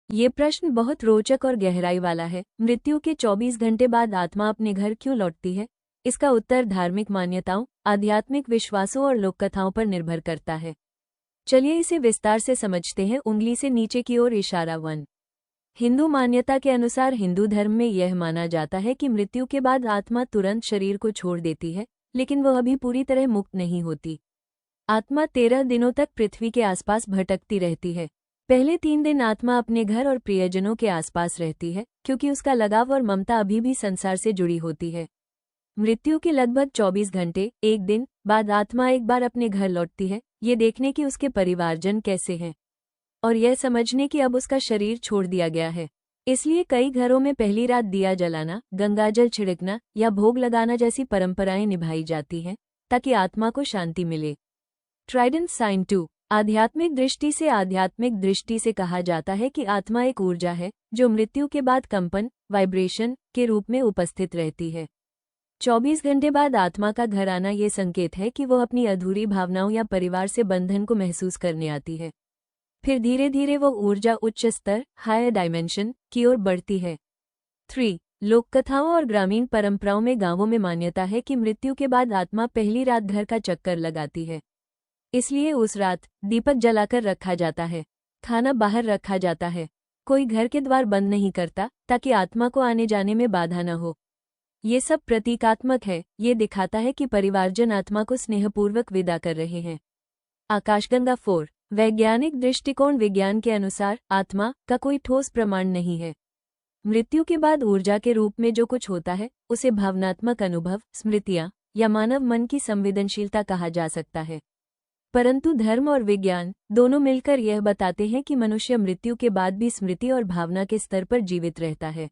ये प्रश्न बहुत रोचक और गहराई वाला है। मृत्यु के 24 घंटे बाद आत्मा अपने घर क्यों लौटती है? इसका उत्तर धार्मिक मान्यताओं, आध्यात्मिक विश्वासों और लोककथाओं पर निर्भर करता है। चलिए इसे विस्तार से समझते हैं। उंगली से नीचे की ओर इशारा 1। हिंदू मान्यता के अनुसार हिंदू धर्म में यह माना जाता है कि मृत्यु के बाद आत्मा तुरंत शरीर को छोड़ देती है, लेकिन वह अभी पूरी तरह मुक्त नहीं होती। आत्मा 13 दिनों तक पृथ्वी के आसपास भटकती रहती है। पहले 3 दिन आत्मा अपने घर और प्रियजनों के आसपास रहती है, क्योंकि उसका लगाव और ममता अभी भी संसार से जुड़ी होती है। मृत्यु के लगभग 24 घंटे, एक दिन बाद आत्मा एक बार अपने घर लौटती है, ये देखने कि उसके परिवारजन कैसे हैं और यह समझने कि अब उसका शरीर छोड़ दिया गया है। इसलिए कई घरों में पहली रात दिया जलाना, गंगाजल छिड़कना या भोग लगाना जैसी परंपराएं निभाई जाती हैं, ताकि आत्मा को शांति मिले। Trident sign 2। आध्यात्मिक दृष्टि से कहा जाता है कि आत्मा एक ऊर्जा है जो मृत्यु के बाद कंपन, वाइब्रेशन के रूप में उपस्थित रहती है। 24 घंटे बाद आत्मा का घर आना ये संकेत है कि वह अपनी अधूरी भावनाओं या परिवार से बंधन को महसूस करने आती है। फिर धीरे धीरे वो ऊर्जा उच्च स्तर, हायर डायमेंशन की ओर बढ़ती है। 3। लोककथाओं और ग्रामीण परंपराओं में गांवों में मान्यता है कि मृत्यु के बाद आत्मा पहली रात घर का चक्कर लगाती है। इसलिए उस रात दीपक जलाकर रखा जाता है, खाना बाहर रखा जाता है, कोई घर के द्वार बंद नहीं करता ताकि आत्मा को आने जाने में बाधा न हो। ये सब प्रतीकात्मक है, ये दिखाता है कि परिवारजन आत्मा को स्नेहपूर्वक विदा कर रहे हैं। आकाशगंगा 4। वैज्ञानिक दृष्टिकोण। विज्ञान के अनुसार आत्मा का कोई ठोस प्रमाण नहीं है। मृत्यु के बाद ऊर्जा के रूप में जो कुछ होता है उसे भावनात्मक अनुभव, स्मृतियां या मानव मन की संवेदनशीलता कहा जा सकता है। परंतु धर्म और विज्ञान दोनों मिलकर यह बताते हैं कि मनुष्य मृत्यु के बाद भी स्मृति और भावना के स्तर पर जीवित रहता है।